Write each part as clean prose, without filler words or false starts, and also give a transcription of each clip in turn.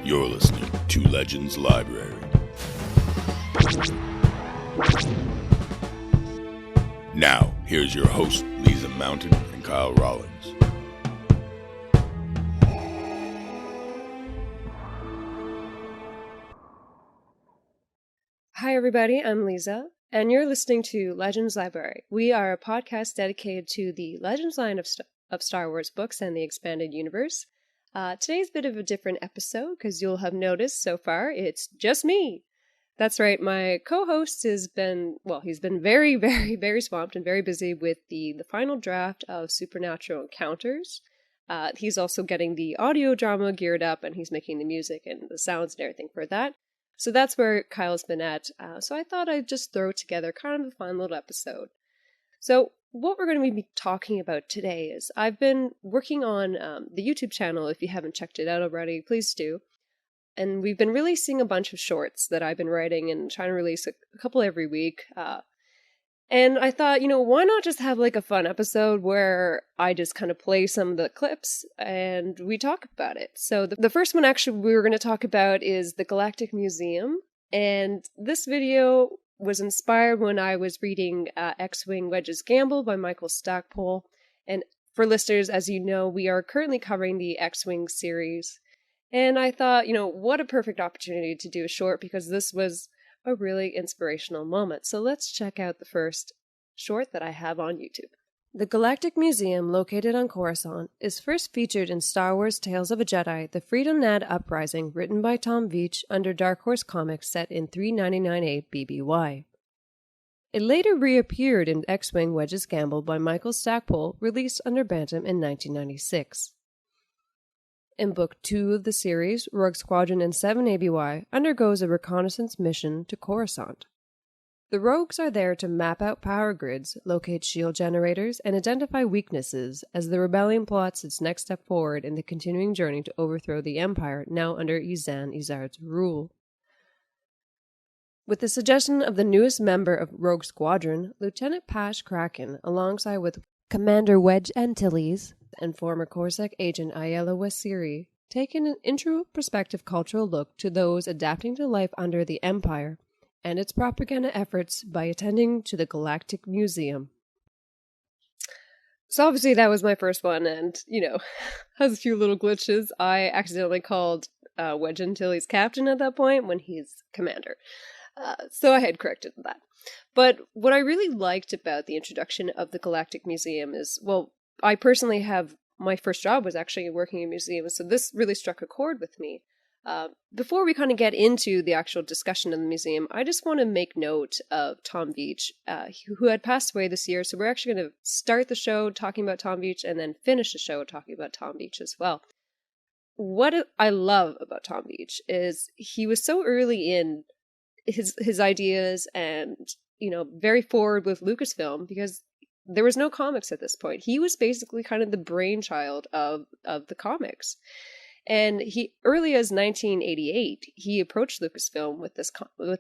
You're listening to Legends Library. Now, here's your host, Lisa Mountain and Kyle Rollins. Hi everybody, I'm Lisa, and you're listening to Legends Library. We are a podcast dedicated to the Legends line of Star Wars books and the expanded universe. Today's a bit of a different episode, because you'll have noticed so far, it's just me. That's right, my co-host he's been very, very, very swamped and very busy with the final draft of Supernatural Encounters. He's also getting the audio drama geared up, and he's making the music and the sounds and everything for that. So that's where Kyle's been at. So I thought I'd just throw together kind of a fun little episode. So what we're going to be talking about today is I've been working on the YouTube channel. If you haven't checked it out already, please do. And we've been releasing a bunch of shorts that I've been writing and trying to release a couple every week. And I thought, why not just have like a fun episode where I just kind of play some of the clips and we talk about it. So the first one actually we were going to talk about is the Galactic Museum. And this video was inspired when I was reading X-Wing Wedge's Gamble by Michael Stackpole. And for listeners, as you know, we are currently covering the X-Wing series. And I thought, what a perfect opportunity to do a short, because this was a really inspirational moment. So let's check out the first short that I have on YouTube. The Galactic Museum, located on Coruscant, is first featured in Star Wars Tales of a Jedi, The Freedom Nad Uprising, written by Tom Veitch under Dark Horse Comics set in 399A BBY. It later reappeared in X-Wing Wedge's Gamble by Michael Stackpole, released under Bantam in 1996. In Book 2 of the series, Rogue Squadron in 7 ABY undergoes a reconnaissance mission to Coruscant. The Rogues are there to map out power grids, locate shield generators, and identify weaknesses as the Rebellion plots its next step forward in the continuing journey to overthrow the Empire, now under Yzan Isard's rule. With the suggestion of the newest member of Rogue Squadron, Lieutenant Pash Kraken, alongside with Commander Wedge Antilles and former Corsac agent Ayala Wasiri, taking an introspective cultural look to those adapting to life under the Empire and its propaganda efforts by attending to the Galactic Museum. So obviously that was my first one, and, has a few little glitches. I accidentally called Wedge Antilles captain at that point when he's commander. So I had corrected that. But what I really liked about the introduction of the Galactic Museum is, I personally my first job was actually working in museums, so this really struck a chord with me. Before we kind of get into the actual discussion of the museum, I just want to make note of Tom Veitch, who had passed away this year, so we're actually going to start the show talking about Tom Veitch and then finish the show talking about Tom Veitch as well. What I love about Tom Veitch is he was so early in his ideas and, very forward with Lucasfilm, because there was no comics at this point. He was basically kind of the brainchild of the comics. And he, early as 1988, he approached Lucasfilm with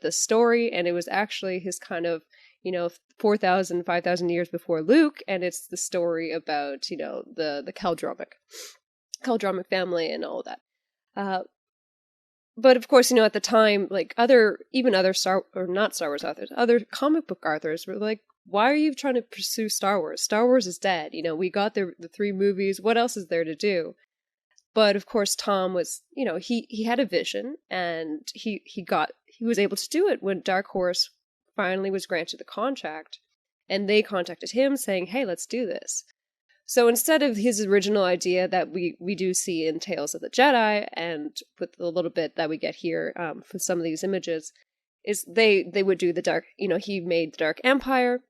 this story, and it was actually his kind of, 4,000, 5,000 years before Luke, and it's the story about, the Kaldromic family and all that. But of course, at the time, like other not Star Wars authors, other comic book authors were like, why are you trying to pursue Star Wars? Star Wars is dead. We got the 3 movies. What else is there to do? But of course, Tom was, he had a vision, and he was able to do it when Dark Horse finally was granted the contract, and they contacted him saying, hey, let's do this. So instead of his original idea that we do see in Tales of the Jedi, and with the little bit that we get here for some of these images, is they would do the Dark, he made the Dark Empire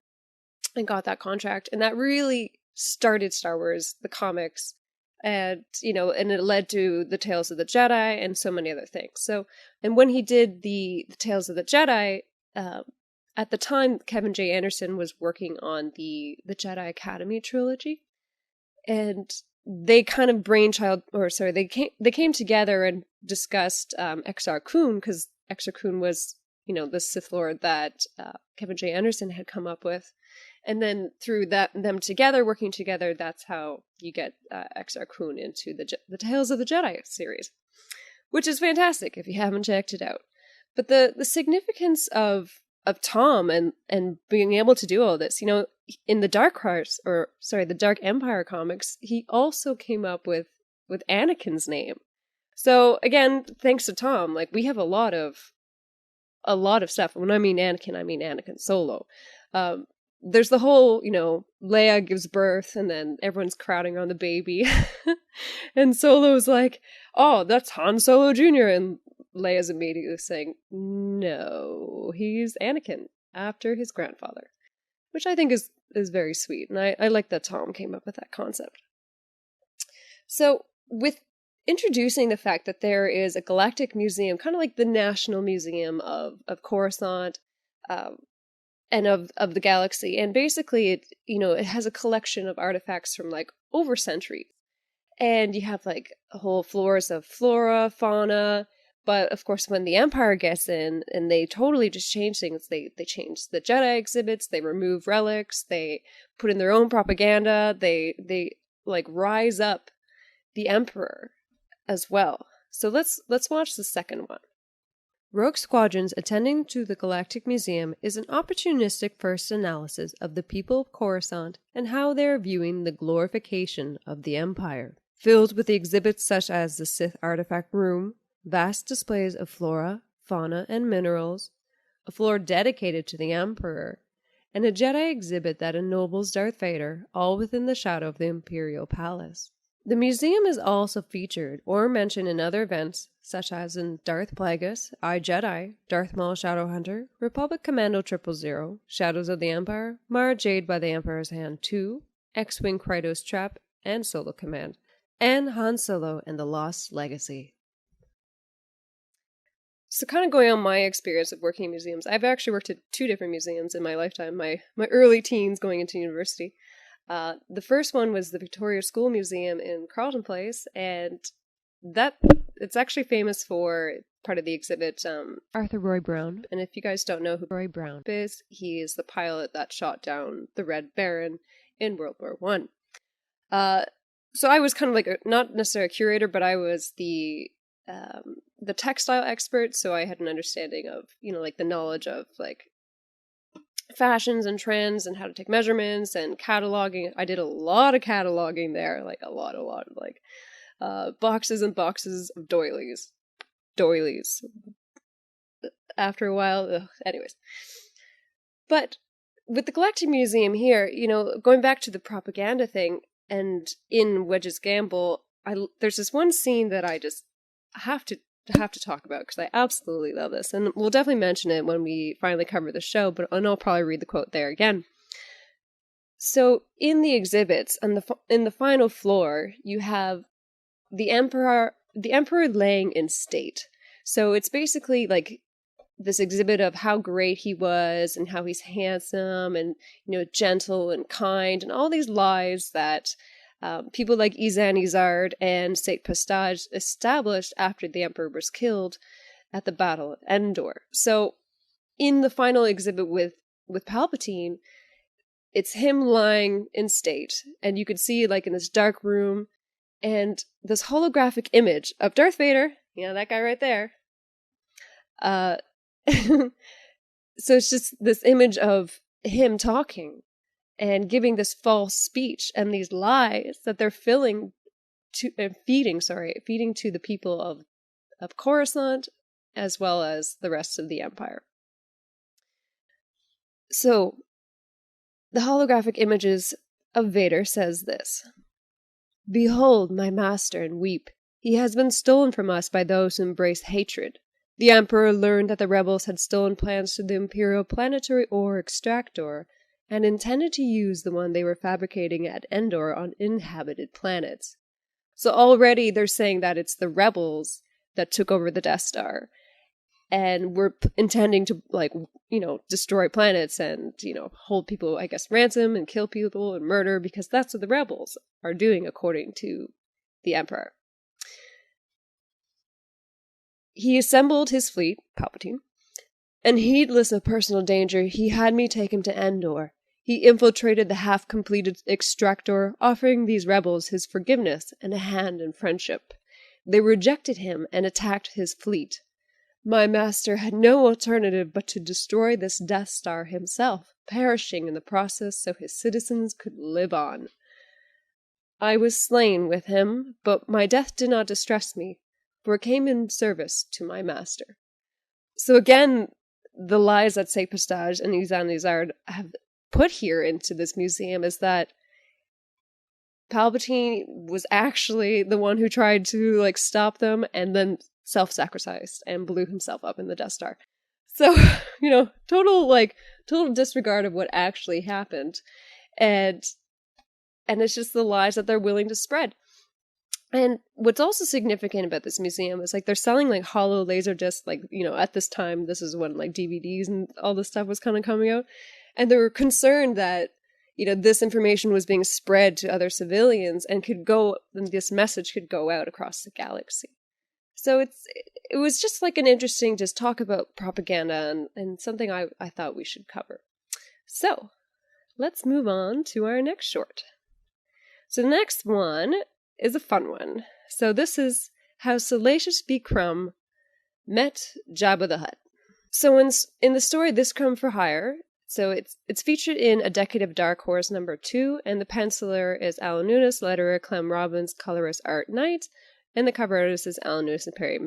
and got that contract, and that really started Star Wars, the comics, and, and it led to the Tales of the Jedi and so many other things. So, and when he did the Tales of the Jedi, at the time, Kevin J. Anderson was working on the Jedi Academy trilogy. And they kind of they came together and discussed Exar Kun, because Exar Kun was, the Sith Lord that Kevin J. Anderson had come up with. And then through them working together, that's how you get Exar Kun into the Tales of the Jedi series. which is fantastic if you haven't checked it out. But the significance of Tom and being able to do all this, in the the Dark Empire comics, he also came up with Anakin's name. So again, thanks to Tom, like we have a lot of stuff. When I mean Anakin Solo. There's the whole, Leia gives birth and then everyone's crowding on the baby. And Solo's like, oh, that's Han Solo Jr. And Leia's immediately saying, no, he's Anakin after his grandfather, which I think is very sweet. And I like that Tom came up with that concept. So with introducing the fact that there is a galactic museum, kind of like the National Museum of Coruscant, and of the galaxy, and basically it has a collection of artifacts from like over centuries, and you have like whole floors of flora, fauna. But of course, when the Empire gets in and they totally just change things, they change the Jedi exhibits, they remove relics, they put in their own propaganda, they like rise up the Emperor as well. So let's watch the second one. Rogue Squadrons attending to the Galactic Museum is an opportunistic first analysis of the people of Coruscant and how they are viewing the glorification of the Empire. Filled with exhibits such as the Sith Artifact Room, vast displays of flora, fauna, and minerals, a floor dedicated to the Emperor, and a Jedi exhibit that ennobles Darth Vader, all within the shadow of the Imperial Palace. The museum is also featured or mentioned in other events, such as in Darth Plagueis, iJedi, Darth Maul Shadowhunter, Republic Commando 000, Shadows of the Empire, Mara Jade by the Emperor's Hand 2, X-Wing Krytos Trap, and Solo Command, and Han Solo and the Lost Legacy. So kind of going on my experience of working in museums, I've actually worked at 2 different museums in my lifetime, my early teens going into university. The first one was the Victoria School Museum in Carleton Place, and it's actually famous for part of the exhibit Arthur Roy Brown. And if you guys don't know who Roy Brown is, he is the pilot that shot down the Red Baron in World War One. So I was kind of like not necessarily a curator, but I was the textile expert, so I had an understanding of like the knowledge of like fashions and trends and how to take measurements and cataloging. I did a lot of cataloging there, like a lot of like boxes and boxes of doilies. After a while, anyways. But with the Galactic Museum here, going back to the propaganda thing, and in Wedge's Gamble, there's this one scene that I just have to talk about because I absolutely love this, and we'll definitely mention it when we finally cover the show, and I'll probably read the quote there again. So in the exhibits and in the final floor, you have the Emperor laying in state. So it's basically like this exhibit of how great he was and how he's handsome and gentle and kind and all these lies that people like Izan Izard and Sate Pastage established after the Emperor was killed at the Battle of Endor. So in the final exhibit with Palpatine, it's him lying in state, and you could see like in this dark room, and this holographic image of Darth Vader, that guy right there. So it's just this image of him talking and giving this false speech and these lies that they're feeding to the people of Coruscant as well as the rest of the Empire. So the holographic images of Vader says this: "Behold my master and weep. He has been stolen from us by those who embrace hatred. The Emperor learned that the rebels had stolen plans to the Imperial Planetary Ore Extractor and intended to use the one they were fabricating at Endor on inhabited planets." So already they're saying that it's the rebels that took over the Death Star and were intending to, destroy planets and, hold people, I guess, ransom and kill people and murder, because that's what the rebels are doing according to the Emperor. He assembled his fleet, Palpatine, and heedless of personal danger, he had me take him to Endor. He infiltrated the half-completed extractor, offering these rebels his forgiveness and a hand in friendship. They rejected him and attacked his fleet. My master had no alternative but to destroy this Death Star himself, perishing in the process so his citizens could live on. I was slain with him, but my death did not distress me, for it came in service to my master. So again, the lies that Saint-Eustache and Izan-Izard have put here into this museum is that Palpatine was actually the one who tried to, stop them and then self-sacrificed and blew himself up in the Death Star. So, total disregard of what actually happened. And it's just the lies that they're willing to spread. And what's also significant about this museum is they're selling holo laser discs, at this time, this is when DVDs and all this stuff was kind of coming out. And they were concerned that, this information was being spread to other civilians and this message could go out across the galaxy. So it was just an interesting just talk about propaganda and something I thought we should cover. So let's move on to our next short. So the next one is a fun one. So this is how Salacious B. Crumb met Jabba the Hutt. So in the story This Crumb for Hire, so it's featured in A Decade of Dark Horse #2, and the penciler is Alan Nunes, letterer Clem Robbins, colorist Art Knight, and the cover artist is Alan Nunes and Perry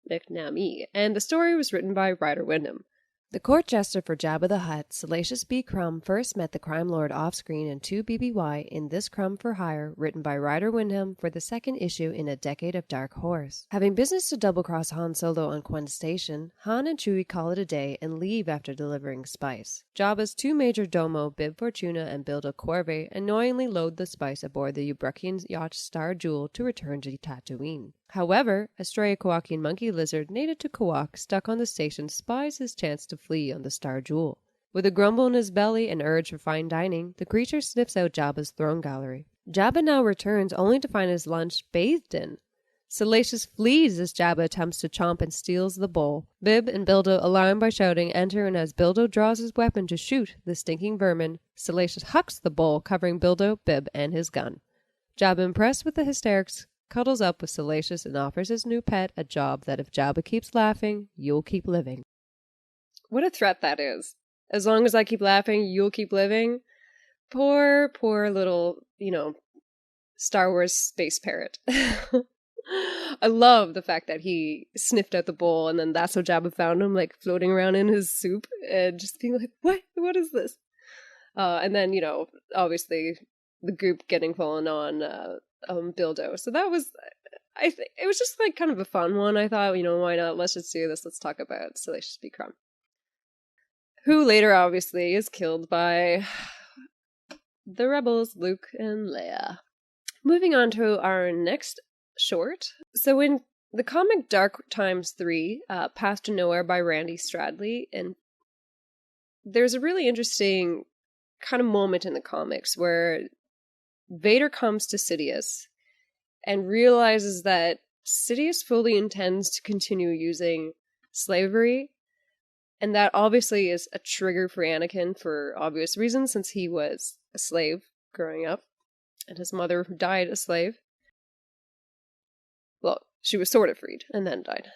McNamee. And the story was written by Ryder Wyndham. The court jester for Jabba the Hutt, Salacious B. Crumb, first met the crime lord off-screen in 2 BBY in This Crumb for Hire, written by Ryder Wyndham for the second issue in A Decade of Dark Horse. Having business to double-cross Han Solo on Quen Station, Han and Chewie call it a day and leave after delivering spice. Jabba's 2 major domo, Bib Fortuna and Bildo Corvée, annoyingly load the spice aboard the Ubrechian yacht Star Jewel to return to Tatooine. However, a stray Kowakian monkey lizard native to Kowak stuck on the station spies his chance to flee on the Star Jewel. With a grumble in his belly and urge for fine dining, the creature sniffs out Jabba's throne gallery. Jabba now returns only to find his lunch bathed in. Salacious flees as Jabba attempts to chomp and steals the bowl. Bib and Bildo, alarmed by shouting, enter, and as Bildo draws his weapon to shoot the stinking vermin, Salacious hucks the bowl, covering Bildo, Bib, and his gun. Jabba, impressed with the hysterics, cuddles up with Salacious and offers his new pet a job that if Jabba keeps laughing, you'll keep living. What a threat that is. As long as I keep laughing, you'll keep living. Poor little, Star Wars space parrot. I love the fact that he sniffed out the bowl and then that's how Jabba found him, floating around in his soup and just being like, what is this? And then, obviously the group getting fallen on Bildo. So that was, I think, it was just kind of a fun one. I thought, why not? Let's just do this. Let's talk about Salacious B. Crumb, who later obviously is killed by the rebels, Luke and Leia. Moving on to our next short. So in the comic Dark Times 3, Path to Nowhere by Randy Stradley, and there's a really interesting kind of moment in the comics where Vader comes to Sidious and realizes that Sidious fully intends to continue using slavery, and that obviously is a trigger for Anakin for obvious reasons, since he was a slave growing up, and his mother died a slave. Well, she was sort of freed, and then died.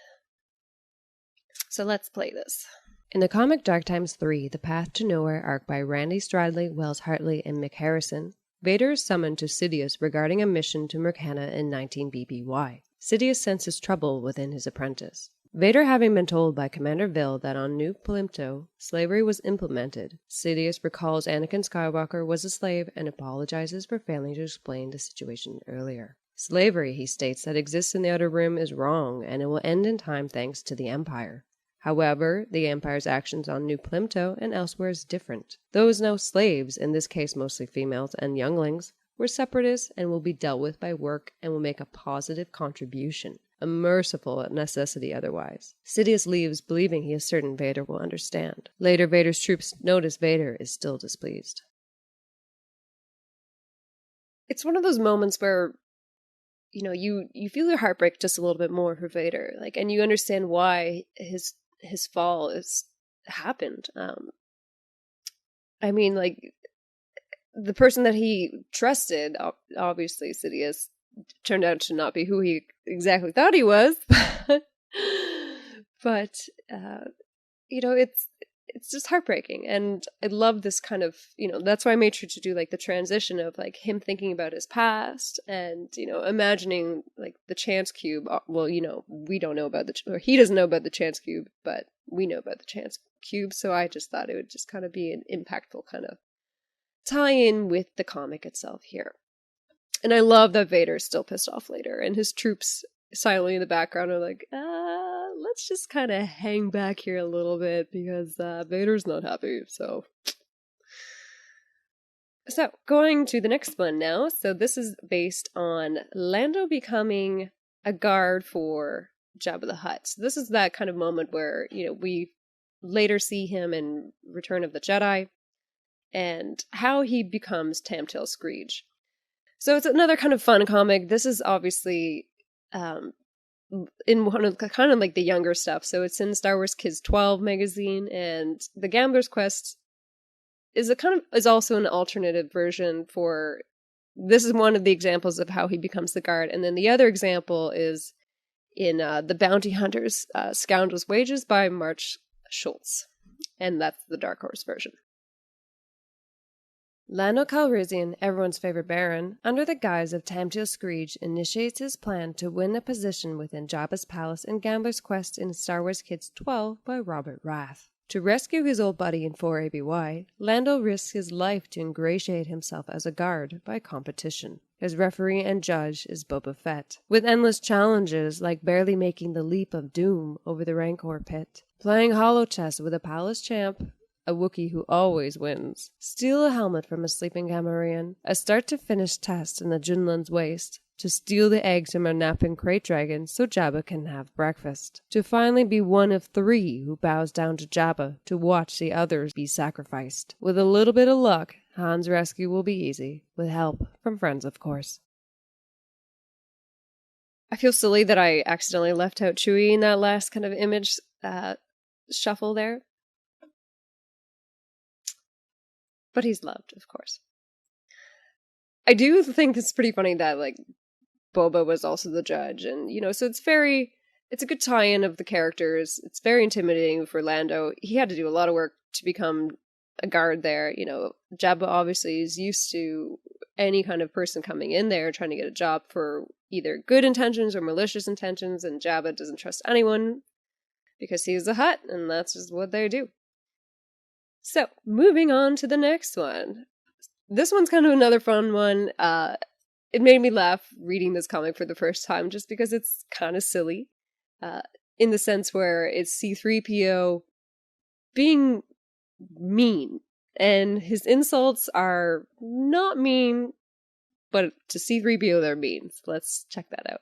So let's play this. In the comic Dark Times 3, The Path to Nowhere arc by Randy Stradley, Wells Hartley, and Mick Harrison, Vader is summoned to Sidious regarding a mission to Murkana in 19 BBY. Sidious senses trouble within his apprentice. Vader having been told by Commander Vil that on New Plimto, slavery was implemented, Sidious recalls Anakin Skywalker was a slave and apologizes for failing to explain the situation earlier. Slavery, he states, that exists in the Outer Rim is wrong, and it will end in time thanks to the Empire. However, the Empire's actions on New Plimto and elsewhere is different. Those now slaves, in this case mostly females and younglings, were separatists and will be dealt with by work and will make a positive contribution. A merciful necessity otherwise. Sidious leaves, believing he is certain Vader will understand. Later, Vader's troops notice Vader is still displeased. It's one of those moments where, you feel your heartbreak just a little bit more for Vader, and you understand why his fall is happened. The person that he trusted, obviously Sidious, turned out to not be who he exactly thought he was. But it's just heartbreaking, and I love this kind of, that's why I made sure to do like the transition of like him thinking about his past and imagining like the chance cube. Well, we don't know about or he doesn't know about the chance cube, but we know about the chance cube, so I just thought it would just kind of be an impactful kind of tie in with the comic itself here. And I love that Vader's still pissed off later, and his troops silently in the background are like, let's just kind of hang back here a little bit because Vader's not happy. So going to the next one now. So this is based on Lando becoming a guard for Jabba the Hutt. So this is that kind of moment where, we later see him in Return of the Jedi and how he becomes Tamtail Screech. So it's another kind of fun comic. This is obviously in one of kind of like the younger stuff. So it's in Star Wars Kids 12 magazine, and The Gambler's Quest is also an alternative version for. This is one of the examples of how he becomes the guard, and then the other example is in The Bounty Hunter's Scoundrel's Wages by March Schultz, and that's the Dark Horse version. Lando Calrissian, everyone's favorite Baron, under the guise of Tamtail Screech, initiates his plan to win a position within Jabba's palace in Gambler's Quest in Star Wars Kids 12 by Robert Rath. To rescue his old buddy in 4ABY, Lando risks his life to ingratiate himself as a guard by competition. His referee and judge is Boba Fett, with endless challenges like barely making the leap of doom over the Rancor pit, playing holo chess with a palace champ, a Wookiee who always wins, steal a helmet from a sleeping Gamorrean, a start-to-finish test in the Junlan's waste, to steal the eggs from a napping krayt dragon so Jabba can have breakfast, to finally be one of 3 who bows down to Jabba to watch the others be sacrificed. With a little bit of luck, Han's rescue will be easy, with help from friends, of course. I feel silly that I accidentally left out Chewie in that last kind of image shuffle there. But he's loved, of course. I do think it's pretty funny that, like, Boba was also the judge, and, so it's a good tie-in of the characters. It's very intimidating for Lando. He had to do a lot of work to become a guard there. Jabba obviously is used to any kind of person coming in there trying to get a job for either good intentions or malicious intentions, and Jabba doesn't trust anyone because he's a Hutt, and that's just what they do. So, moving on to the next one. This one's kind of another fun one. It made me laugh reading this comic for the first time just because it's kind of silly. In the sense where it's C-3PO being mean. And his insults are not mean, but to C-3PO they're mean. So let's check that out.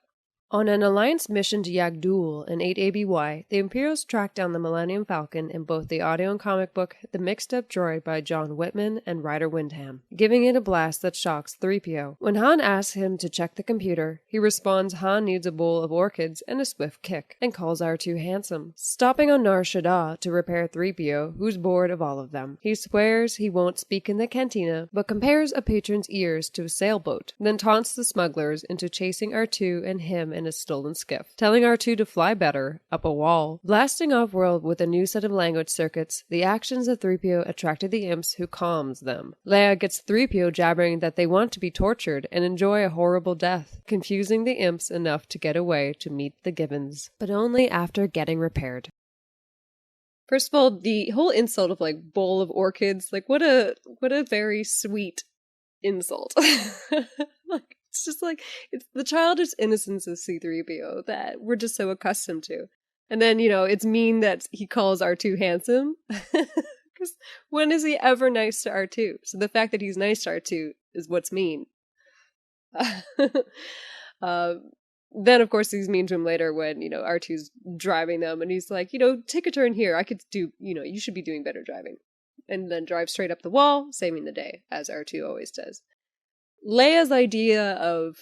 On an Alliance mission to Yagdul in 8ABY, the Imperials track down the Millennium Falcon in both the audio and comic book The Mixed Up Droid by John Whitman and Ryder Windham, giving it a blast that shocks 3PO. When Han asks him to check the computer, he responds Han needs a bowl of orchids and a swift kick, and calls R2 handsome, stopping on Nar Shaddaa to repair 3PO, who's bored of all of them. He swears he won't speak in the cantina, but compares a patron's ears to a sailboat, then taunts the smugglers into chasing R2 and him in a stolen skiff, telling R2 to fly better, up a wall. Blasting off-world with a new set of language circuits, the actions of 3PO attracted the imps who calms them. Leia gets 3PO jabbering that they want to be tortured and enjoy a horrible death, confusing the imps enough to get away to meet the Gibbons, but only after getting repaired. First of all, the whole insult of like bowl of orchids, like what a very sweet insult. Like, it's just like, it's the childish innocence of C-3PO that we're just so accustomed to. And then, it's mean that he calls R2 handsome. Because when is he ever nice to R2? So the fact that he's nice to R2 is what's mean. Then, of course, he's mean to him later when, R2's driving them. And he's like, take a turn here. I could do, you should be doing better driving. And then drive straight up the wall, saving the day, as R2 always does. Leia's idea of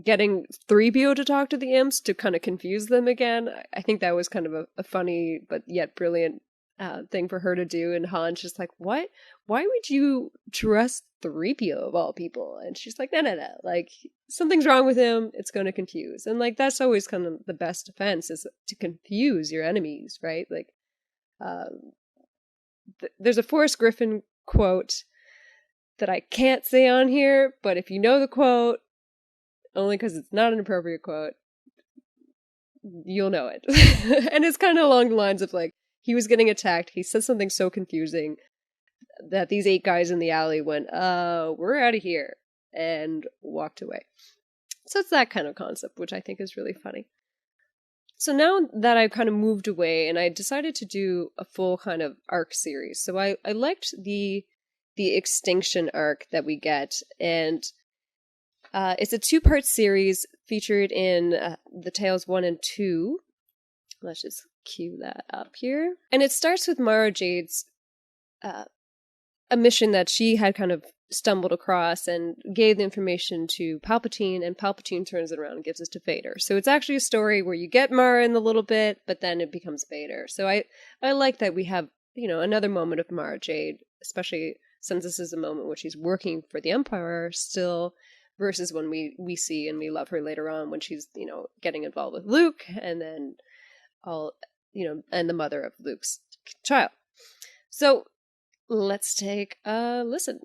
getting 3PO to talk to the imps to kind of confuse them again, I think that was kind of a funny but yet brilliant thing for her to do, and Han's just like, what? Why would you trust 3PO of all people? And she's like, no, like, something's wrong with him, it's going to confuse. And like, that's always kind of the best defense, is to confuse your enemies, right? Like, there's a Forrest Griffin quote that I can't say on here, but if you know the quote, only because it's not an appropriate quote, you'll know it. And it's kind of along the lines of like, he was getting attacked, he said something so confusing that these 8 guys in the alley went, we're out of here, and walked away. So it's that kind of concept, which I think is really funny. So now that I've kind of moved away, and I decided to do a full kind of arc series. So I liked the extinction arc that we get, and it's a 2-part series featured in the Tales 1 and 2. Let's just cue that up here. And it starts with Mara Jade's a mission that she had kind of stumbled across and gave the information to Palpatine, and Palpatine turns it around and gives it to Vader. So it's actually a story where you get Mara in a little bit, but then it becomes Vader. So I like that we have, another moment of Mara Jade, especially since this is a moment where she's working for the Empire still, versus when we see and we love her later on when she's, getting involved with Luke, and then and the mother of Luke's child. So let's take a listen.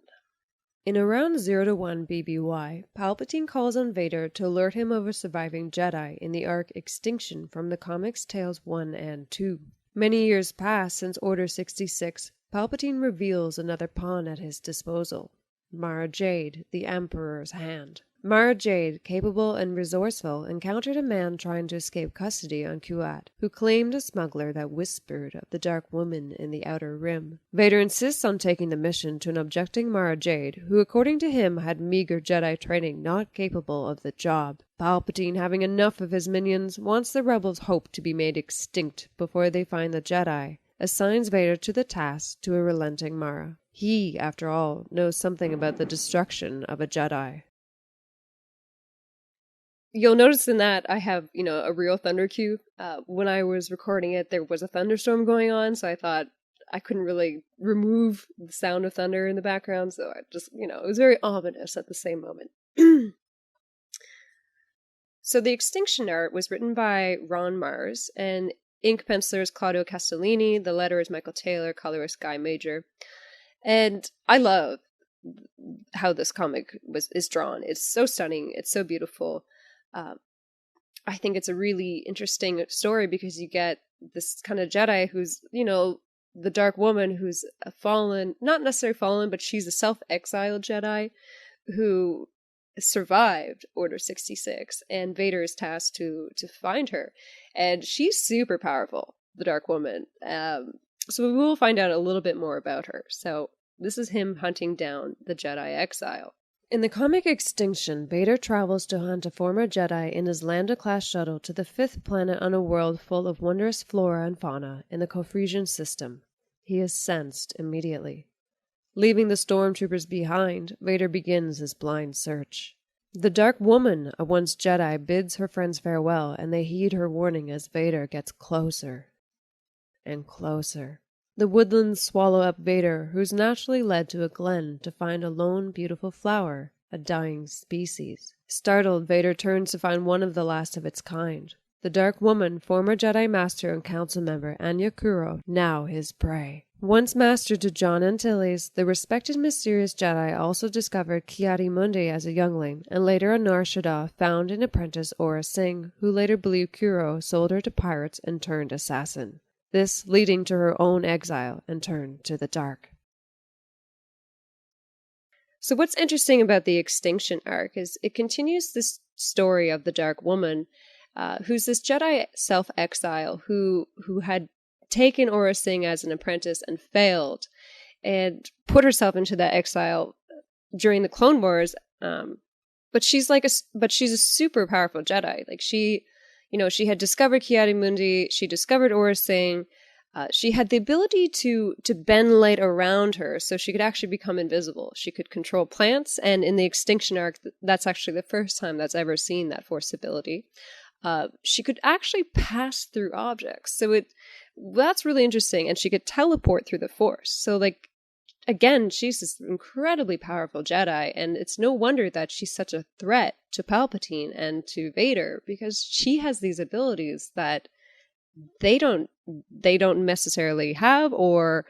In around 0 to 1 BBY, Palpatine calls on Vader to alert him of a surviving Jedi in the arc Extinction from the comics Tales 1 and 2. Many years pass since Order 66. Palpatine reveals another pawn at his disposal. Mara Jade, the Emperor's hand. Mara Jade, capable and resourceful, encountered a man trying to escape custody on Kuat, who claimed a smuggler that whispered of the Dark Woman in the Outer Rim. Vader insists on taking the mission to an objecting Mara Jade, who according to him had meager Jedi training not capable of the job. Palpatine, having enough of his minions, wants the rebels' hope to be made extinct before they find the Jedi, assigns Vader to the task to a relenting Mara. He, after all, knows something about the destruction of a Jedi. You'll notice in that I have, a real thunder cue. When I was recording it, there was a thunderstorm going on, so I thought I couldn't really remove the sound of thunder in the background, so I just, it was very ominous at the same moment. So the Extinction art was written by Ron Mars, and ink penciler is Claudio Castellini, the letter is Michael Taylor, colorist Guy Major. And I love how this comic is drawn. It's so stunning, it's so beautiful. I think it's a really interesting story because you get this kind of Jedi who's, the Dark Woman who's a fallen, not necessarily fallen, but she's a self-exiled Jedi who survived Order 66, and Vader is tasked to find her. And she's super powerful, the Dark Woman. So we will find out a little bit more about her. So this is him hunting down the Jedi exile. In the comic Extinction, Vader travels to hunt a former Jedi in his Lambda-class shuttle to the 5th planet on a world full of wondrous flora and fauna in the Cofresian system. He is sensed immediately. Leaving the stormtroopers behind, Vader begins his blind search. The Dark Woman, a once Jedi, bids her friends farewell, and they heed her warning as Vader gets closer and closer. The woodlands swallow up Vader, who's naturally led to a glen to find a lone, beautiful flower, a dying species. Startled, Vader turns to find one of the last of its kind. The Dark Woman, former Jedi Master and Council member Anya Kuro, now his prey. Once master to John Antilles, the respected mysterious Jedi also discovered Ki-Adi-Mundi as a youngling, and later on Nar Shaddaa found an apprentice Aurra Sing, who later believed Kuro sold her to pirates and turned assassin. This leading to her own exile and turn to the dark. So what's interesting about the Extinction arc is it continues this story of the Dark Woman, who's this Jedi self-exile who had taken Aurra Sing as an apprentice and failed, and put herself into that exile during the Clone Wars. But she's a super powerful Jedi. Like she had discovered Ki-Adi-Mundi, she discovered Aurra Sing. She had the ability to bend light around her, so she could actually become invisible. She could control plants, and in the Extinction arc, that's actually the first time that's ever seen that Force ability. she could actually pass through objects. So that's really interesting. And she could teleport through the Force. So like, again, she's this incredibly powerful Jedi, and it's no wonder that she's such a threat to Palpatine and to Vader, because she has these abilities that they don't necessarily have or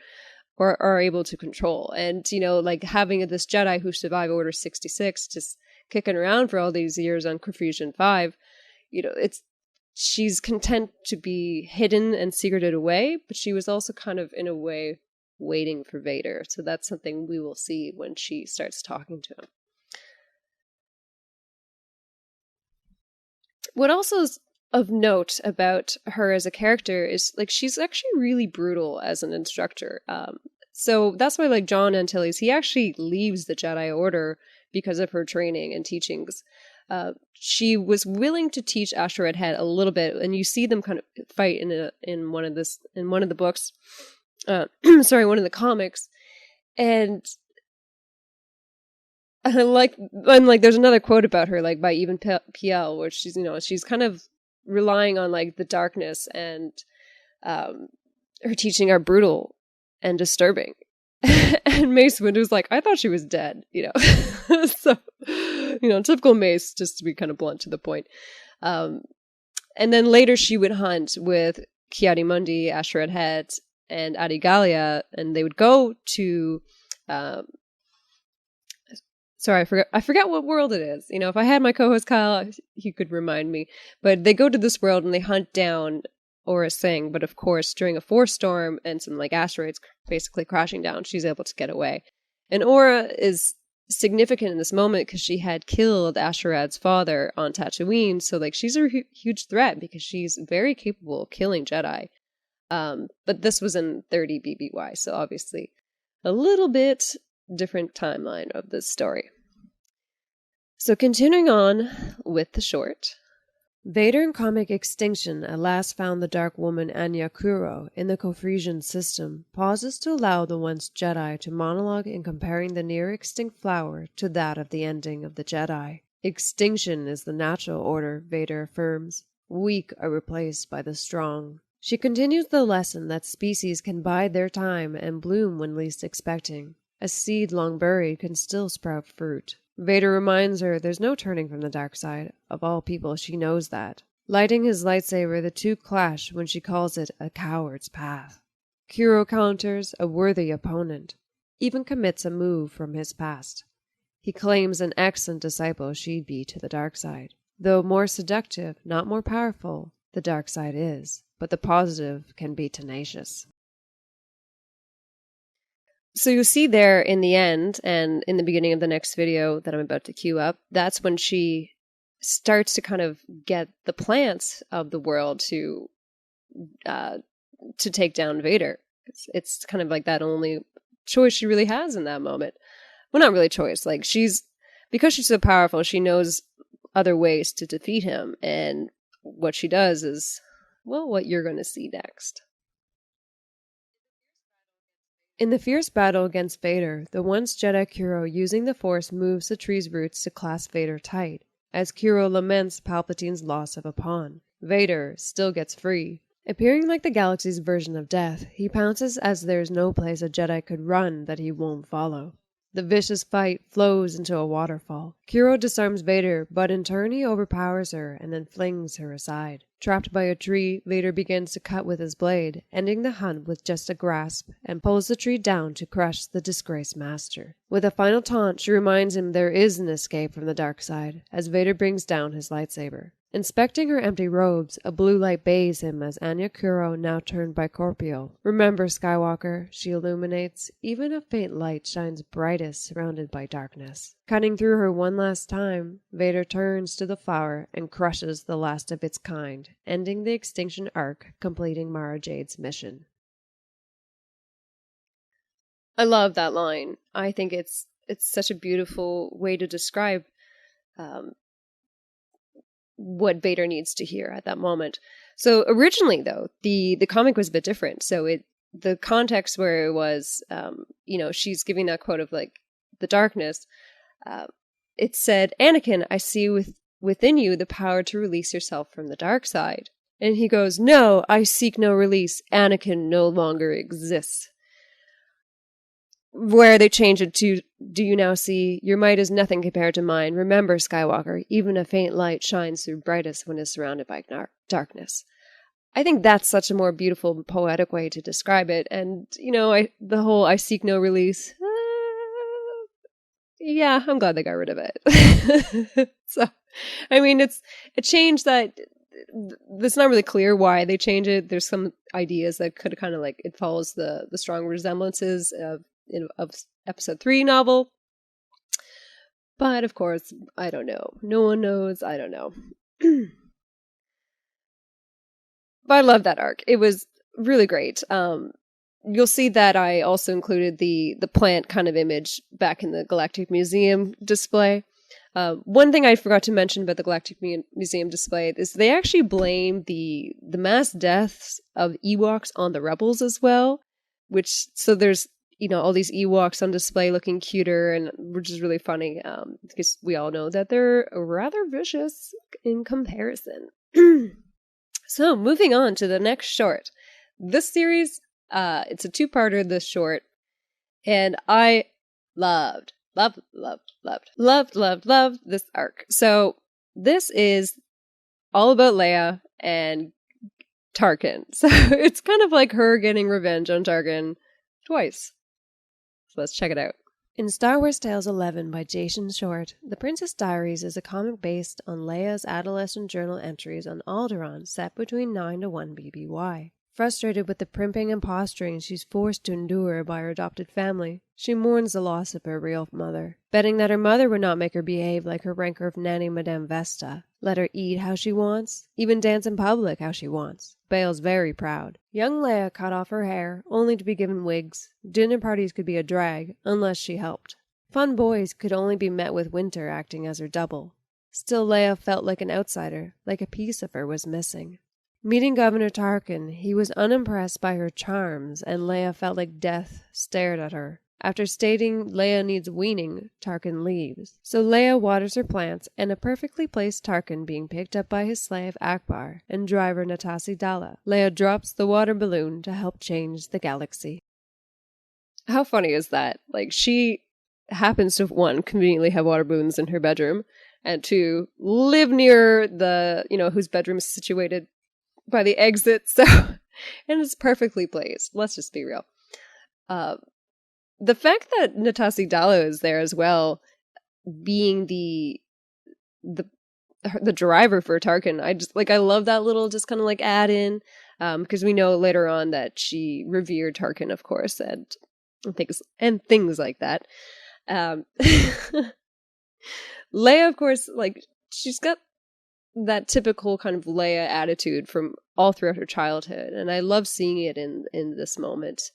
are able to control. And, you know, like having this Jedi who survived Order 66 just kicking around for all these years on Confusion 5, you know, she's content to be hidden and secreted away, but she was also kind of in a way waiting for Vader. So that's something we will see when she starts talking to him. What also is of note about her as a character is like she's actually really brutal as an instructor. So that's why like John Antilles, he actually leaves the Jedi Order because of her training and teachings. She was willing to teach Astro Red Head a little bit, and you see them kind of fight in one of the books. Sorry, one of the comics, and there's another quote about her, like by Even Piel, where she's, you know, she's kind of relying on like the darkness, and her teaching are brutal and disturbing. And Mace Windu's like, I thought she was dead, you know. So, you know, typical Mace, just to be kind of blunt to the point. And then later she would hunt with Ki-Adi-Mundi, Astro Red Head, and Adi Gallia, and they would go to sorry, I forgot what world it is. You know, if I had my co-host Kyle, he could remind me. But they go to this world and they hunt down Aurra Sing, but of course, during a force storm and some like asteroids basically crashing down, she's able to get away. And Aurra is significant in this moment because she had killed Ashtarad's father on Tatooine, so like she's a huge threat because she's very capable of killing Jedi. But this was in 30 BBY, so obviously a little bit different timeline of this story. So continuing on with the short. Vader in comic Extinction at last found the Dark Woman Anya Kuro in the Kofresian system, pauses to allow the once Jedi to monologue in comparing the near-extinct flower to that of the ending of the Jedi. Extinction is the natural order, Vader affirms. Weak are replaced by the strong. She continues the lesson that species can bide their time and bloom when least expecting. A seed long buried can still sprout fruit. Vader reminds her there's no turning from the dark side. Of all people, she knows that. Lighting his lightsaber, the two clash when she calls it a coward's path. Kuro counters a worthy opponent, even commits a move from his past. He claims an excellent disciple she'd be to the dark side. Though more seductive, not more powerful, the dark side is, but the positive can be tenacious. So you'll see there in the end and in the beginning of the next video that I'm about to queue up, that's when she starts to kind of get the plants of the world to take down Vader. It's kind of like that only choice she really has in that moment. Well, not really choice. Like because she's so powerful, she knows other ways to defeat him. And what she does is, well, what you're going to see next. In the fierce battle against Vader, the once Jedi Kuro using the Force moves the tree's roots to clasp Vader tight, as Kuro laments Palpatine's loss of a pawn. Vader still gets free. Appearing like the galaxy's version of death, he pounces as there's no place a Jedi could run that he won't follow. The vicious fight flows into a waterfall. Kuro disarms Vader, but in turn he overpowers her and then flings her aside. Trapped by a tree, Vader begins to cut with his blade, ending the hunt with just a grasp, and pulls the tree down to crush the disgraced master. With a final taunt, she reminds him there is an escape from the dark side, as Vader brings down his lightsaber. Inspecting her empty robes, a blue light bathes him as Anya Kuro now turned bicorporeal. Remember, Skywalker, she illuminates, even a faint light shines brightest surrounded by darkness. Cutting through her one last time, Vader turns to the flower and crushes the last of its kind, ending the extinction arc, completing Mara Jade's mission. I love that line. I think it's such a beautiful way to describe what Vader needs to hear at that moment. So originally, though, the comic was a bit different. So the context where it was, she's giving that quote of like the darkness. It said, "Anakin, I see within you the power to release yourself from the dark side. And he goes, no, I seek no release. Anakin no longer exists. Where they change it to, do you now see? Your might is nothing compared to mine. Remember, Skywalker, even a faint light shines through brightest when it's surrounded by darkness. I think that's such a more beautiful, poetic way to describe it. And, the whole I seek no release, yeah, I'm glad they got rid of it. So, I mean, it's a change that it's not really clear why they change it. There's some ideas that could kind of it follows the strong resemblances of episode 3 novel. But of course, I don't know. No one knows. I don't know. But I love that arc. It was really great. You'll see that I also included the plant kind of image back in the Galactic Museum display. One thing I forgot to mention about the Galactic Museum display is they actually blame the mass deaths of Ewoks on the Rebels as well, so there's all these Ewoks on display looking cuter, and which is really funny because we all know that they're rather vicious in comparison. So moving on to the next short. This series, it's a two-parter, this short, and I loved this arc. So this is all about Leia and Tarkin. So it's kind of like her getting revenge on Tarkin twice. So let's check it out. In Star Wars Tales 11 by Jason Short, The Princess Diaries is a comic based on Leia's adolescent journal entries on Alderaan set between 9 to 1 BBY. Frustrated with the primping and posturing she's forced to endure by her adopted family, she mourns the loss of her real mother, betting that her mother would not make her behave like her ranker of Nanny Madame Vesta, let her eat how she wants, even dance in public how she wants. Bail's very proud. Young Leia cut off her hair, only to be given wigs. Dinner parties could be a drag, unless she helped. Fun boys could only be met with Winter acting as her double. Still, Leia felt like an outsider, like a piece of her was missing. Meeting Governor Tarkin, he was unimpressed by her charms, and Leia felt like death stared at her. After stating Leia needs weaning, Tarkin leaves. So Leia waters her plants, and a perfectly placed Tarkin being picked up by his slave Akbar and driver Natasi Dalla. Leia drops the water balloon to help change the galaxy. How funny is that? She happens to, one, conveniently have water balloons in her bedroom, and two, live near the, whose bedroom is situated by the exit, so, and it's perfectly placed. Let's just be real. The fact that Natasi Dalla is there as well, being the driver for Tarkin, I love that little just kind of add in, because we know later on that she revered Tarkin, of course, and things like that. Leia, of course, she's got that typical kind of Leia attitude from all throughout her childhood, and I love seeing it in this moment.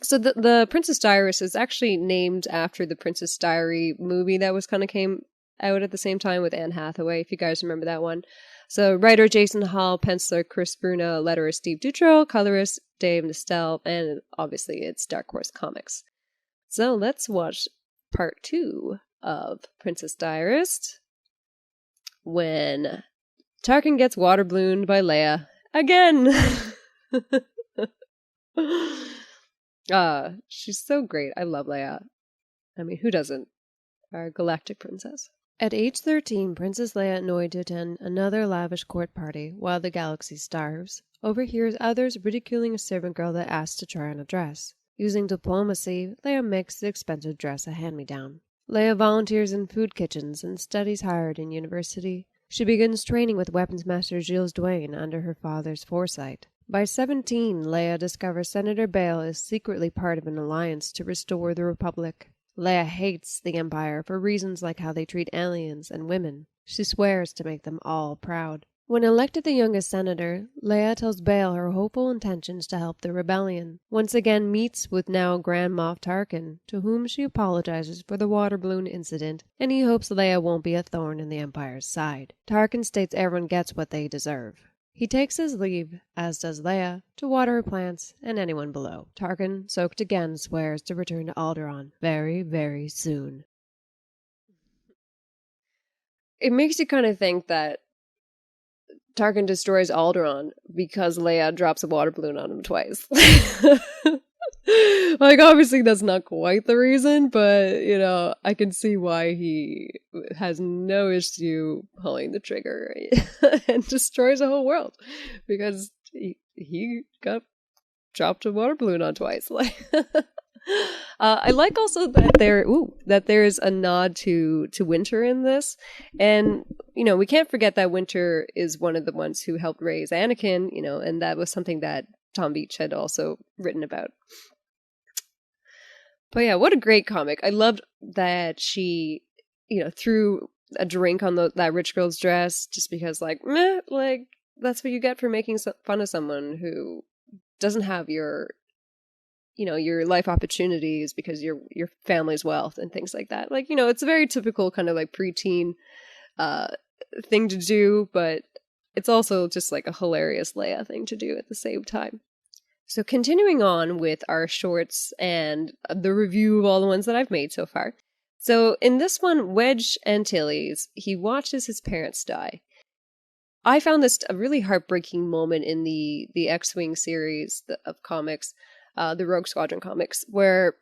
So the Princess Diaries is actually named after the Princess Diary movie that was kind of came out at the same time with Anne Hathaway, if you guys remember that one. So writer Jason Hall, penciler Chris Bruna, letterer Steve Dutro, colorist Dave Nistel, and obviously it's Dark Horse Comics. So let's watch part 2 of Princess Diarist, when Tarkin gets water ballooned by Leia again. She's so great. I love Leia. I mean, who doesn't? Our galactic princess. At age 13, Princess Leia, annoyed to attend another lavish court party while the galaxy starves, overhears others ridiculing a servant girl that asks to try on a dress. Using diplomacy, Leia makes the expensive dress a hand-me-down. Leia volunteers in food kitchens and studies hard in university. She begins training with Weapons Master Gilles Duane under her father's foresight. By 17, Leia discovers Senator Bail is secretly part of an alliance to restore the Republic. Leia hates the Empire for reasons like how they treat aliens and women. She swears to make them all proud. When elected the youngest senator, Leia tells Bail her hopeful intentions to help the rebellion. Once again meets with now Grand Moff Tarkin, to whom she apologizes for the water balloon incident, and he hopes Leia won't be a thorn in the Empire's side. Tarkin states everyone gets what they deserve. He takes his leave, as does Leia, to water her plants and anyone below. Tarkin, soaked again, swears to return to Alderaan very, very soon. it makes you kind of think that Tarkin destroys Alderaan because Leia drops a water balloon on him twice. Like, obviously that's not quite the reason, but, you know, I can see why he has no issue pulling the trigger and destroys a whole world, because he got dropped a water balloon on twice. Like, I like also that there's a nod to Winter in this, and you know, we can't forget that Winter is one of the ones who helped raise Anakin, you know, and that was something that Tom Beach had also written about. But yeah, what a great comic. I loved that she, you know, threw a drink on that rich girl's dress just because, like, meh, like, that's what you get for making fun of someone who doesn't have your, you know, your life opportunities because your family's wealth and things like that. Like, you know, it's a very typical kind of like preteen thing to do, but it's also just like a hilarious Leia thing to do at the same time. So continuing on with our shorts and the review of all the ones that I've made so far. So in this one, Wedge Antilles, he watches his parents die. I found this a really heartbreaking moment in the X-Wing series of comics, the Rogue Squadron comics, where,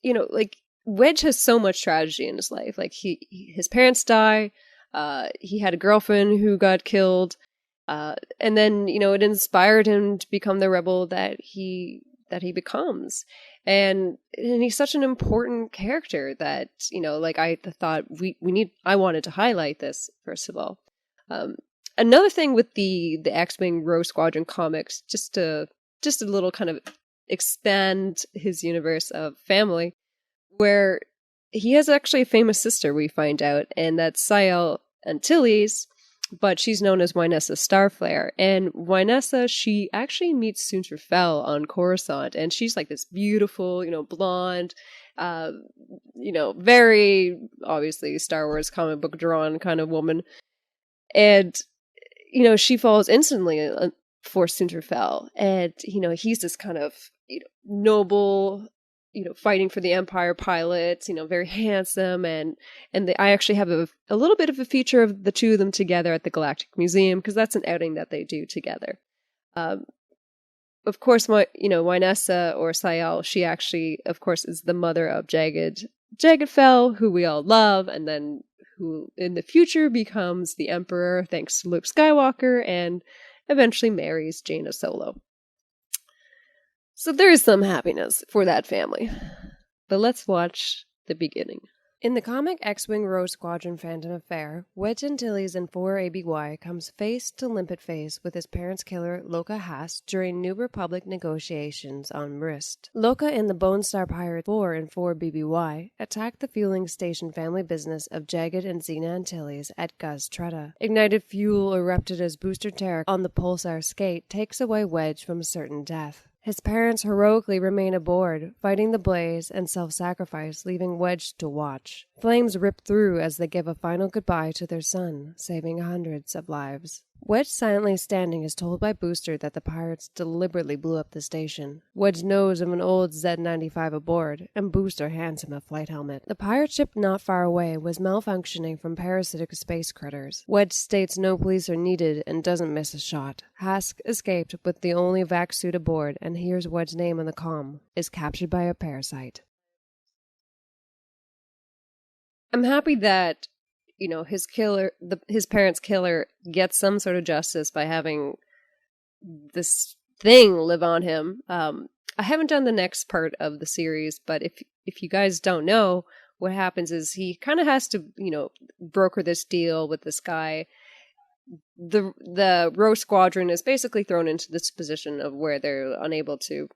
you know, like, Wedge has so much tragedy in his life. Like, his parents die, he had a girlfriend who got killed, and then, you know, it inspired him to become the rebel that he becomes. And he's such an important character that, you know, like, I thought I wanted to highlight this, first of all. Another thing with the X-Wing Rogue Squadron comics, just a little kind of expand his universe of family, where he has actually a famous sister, we find out, and that's Sael Antilles, but she's known as Wynessa Starflare. And Wynessa, she actually meets Soontir Fel on Coruscant, and she's like this beautiful, you know, blonde, you know, very obviously Star Wars comic book drawn kind of woman. And, you know, she falls instantly for Soontir Fel. And, you know, he's this kind of, you know, noble, you know, fighting for the Empire pilot, you know, very handsome, and I actually have a little bit of a feature of the two of them together at the Galactic Museum, because that's an outing that they do together. Of course, Wynessa, or Sael, she actually, of course, is the mother of Jagged Fel, who we all love, and then who in the future becomes the Emperor thanks to Luke Skywalker, and eventually marries Jaina Solo. So there is some happiness for that family. But let's watch the beginning. In the comic X-Wing Rogue Squadron Phantom Affair, Wedge Antilles in 4ABY comes face to limpet face with his parents' killer Loka Haas during New Republic negotiations on Mrist. Loka and the Bone Star Pirate 4 and 4BBY attack the fueling station family business of Jagged and Xena Antilles at Guz Tretta. Ignited fuel erupted as Booster Terra on the Pulsar Skate takes away Wedge from certain death. His parents heroically remain aboard, fighting the blaze and self-sacrifice, leaving Wedge to watch. Flames rip through as they give a final goodbye to their son, saving hundreds of lives. Wedge, silently standing, is told by Booster that the pirates deliberately blew up the station. Wedge knows of an old Z-95 aboard, and Booster hands him a flight helmet. The pirate ship not far away was malfunctioning from parasitic space critters. Wedge states no police are needed and doesn't miss a shot. Hask escaped with the only vac suit aboard and hears Wedge's name on the comm, is captured by a parasite. I'm happy that, you know, his parents' killer gets some sort of justice by having this thing live on him. I haven't done the next part of the series, but if you guys don't know, what happens is he kind of has to, you know, broker this deal with this guy. The Rogue Squadron is basically thrown into this position of where they're unable to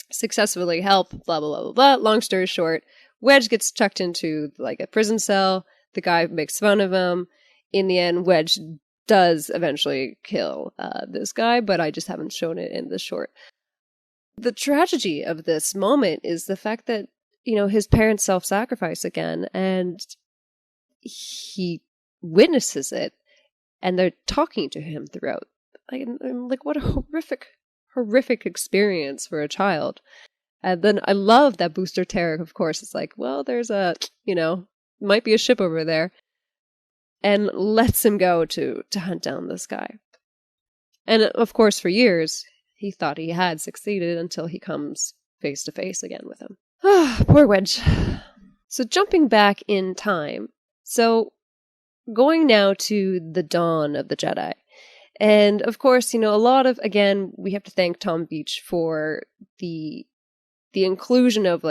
successfully help, blah, blah, blah, blah, blah. Long story short, Wedge gets chucked into like a prison cell. The guy makes fun of him. In the end, Wedge does eventually kill this guy, but I just haven't shown it in the short. The tragedy of this moment is the fact that, you know, his parents self-sacrifice again, and he witnesses it, and they're talking to him throughout. Like, what a horrific experience for a child. And then I love that Booster Terra, of course, is like, well, there's a, you know, might be a ship over there. and lets him go to hunt down this guy. And of course, for years, he thought he had succeeded until he comes face to face again with him. Poor Wedge. So jumping back in time, so going now to the dawn of the Jedi. And of course, a lot of, again, we have to thank Tom Beach for the inclusion of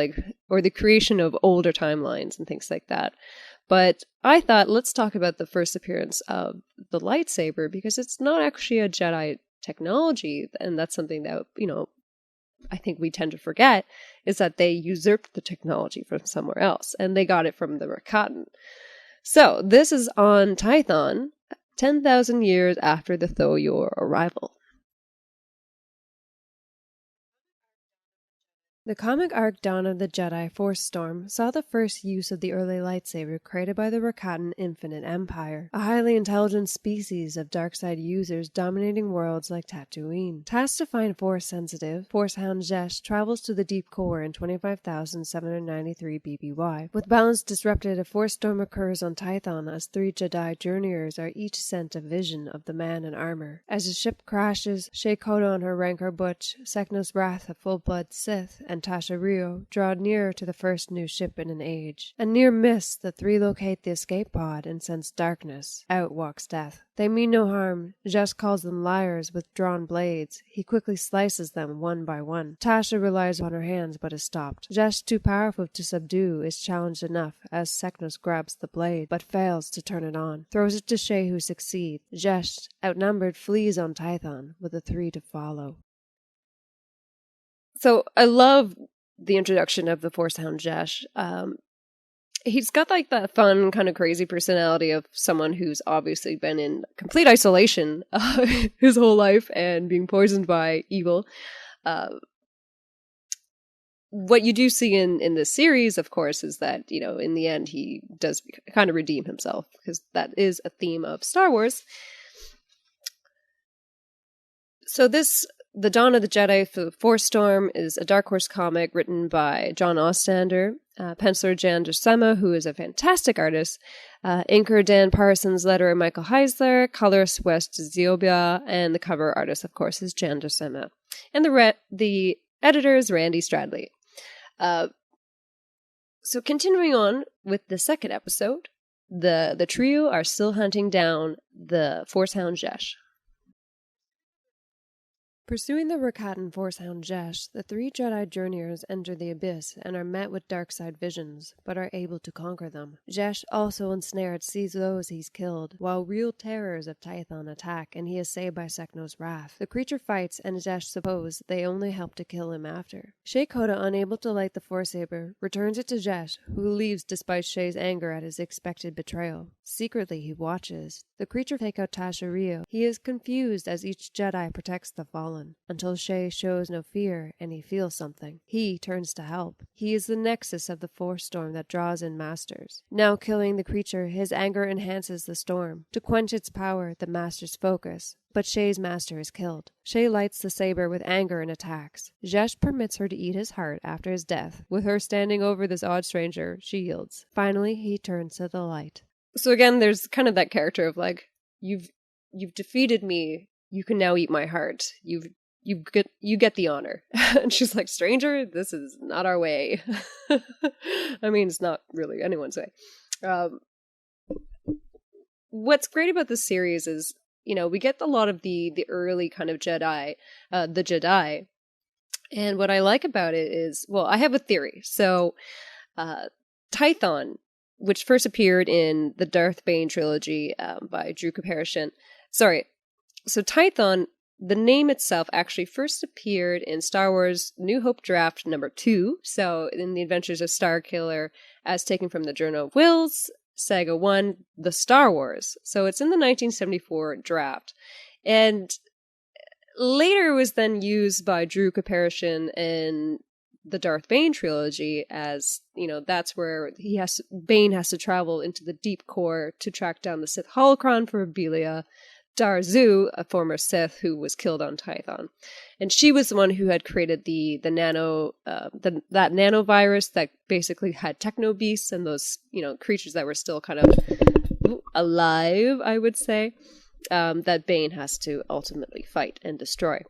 or the creation of older timelines and things like that. But I thought, let's talk about the first appearance of the lightsaber, because it's not actually a Jedi technology, and that's something that, I think we tend to forget, is that they usurped the technology from somewhere else, and they got it from the Rakatan. So, this is on Tython, 10,000 years after the Thoyor arrival. The comic arc Dawn of the Jedi Force Storm saw the first use of the early lightsaber created by the Rakatan Infinite Empire, a highly intelligent species of dark-side users dominating worlds like Tatooine. Tasked to find Force-sensitive, Forcehound Jesh travels to the deep core in 25,793 BBY. With balance disrupted, a Force Storm occurs on Tython as 3 Jedi journeyers are each sent a vision of the man in armor. As the ship crashes, Shae Koda and her Rancor Butch, Seknos Wrath, a full-blood Sith, and Tasha Rio draw nearer to the first new ship in an age. A near miss, the 3 locate the escape pod and sense darkness. Out walks Death. They mean no harm. Jesh calls them liars with drawn blades. He quickly slices them one by one. Tasha relies on her hands but is stopped. Jesh, too powerful to subdue, is challenged enough as Seknos grabs the blade but fails to turn it on. Throws it to Shae, who succeeds. Jesh, outnumbered, flees on Tython with the 3 to follow. So I love the introduction of the Forcehound Jesh. He's got that fun, kind of crazy personality of someone who's obviously been in complete isolation his whole life and being poisoned by evil. What you do see in this series, of course, is that, in the end he does kind of redeem himself, because that is a theme of Star Wars. So The Dawn of the Jedi for Force Storm is a Dark Horse comic written by John Ostrander, penciler Jan Duursema, who is a fantastic artist, inker Dan Parsons, letterer Michael Heisler, colorist Wes Ziobia, and the cover artist, of course, is Jan Duursema. And the editor is Randy Stradley. So continuing on with the second episode, the trio are still hunting down the Forcehound Jesh. Pursuing the Rakatan Forcehound Jesh, the 3 Jedi journeyers enter the Abyss and are met with dark-side visions, but are able to conquer them. Jesh, also ensnared, sees those he's killed, while real terrors of Tython attack, and he is saved by Seknos Wrath. The creature fights, and Jesh supposes they only help to kill him after. Shae Koda, unable to light the Force Saber, returns it to Jesh, who leaves despite Shae's anger at his expected betrayal. Secretly, he watches. The creature take out Tasha Rio. He is confused as each Jedi protects the fallen, until Shae shows no fear and he feels something. He turns to help. He is the nexus of the Force Storm that draws in Masters. Now killing the creature, his anger enhances the storm. To quench its power, the Masters focus. But Shae's master is killed. Shae lights the saber with anger and attacks. Jesh permits her to eat his heart after his death. With her standing over this odd stranger, she yields. Finally, he turns to the light. So again, there's kind of that character of you've defeated me. You can now eat my heart. You get the honor. And she's like, stranger, this is not our way. I mean, it's not really anyone's way. What's great about this series is, we get a lot of the early kind of Jedi, the Jedi. And what I like about it is, well, I have a theory. So, Tython, which first appeared in the Darth Bane trilogy by Drew Karpyshyn. So Tython, the name itself actually first appeared in Star Wars New Hope Draft number 2, so in The Adventures of Starkiller, as taken from the Journal of Wills, Saga 1, The Star Wars. So it's in the 1974 draft. And later was then used by Drew Karpyshyn in the Darth Bane trilogy as, that's where Bane has to travel into the deep core to track down the Sith holocron for Belia Darzu, a former Sith who was killed on Tython. And she was the one who had created that nanovirus that basically had techno beasts and those, creatures that were still kind of two alive, I would say, that Bane has to ultimately fight and destroy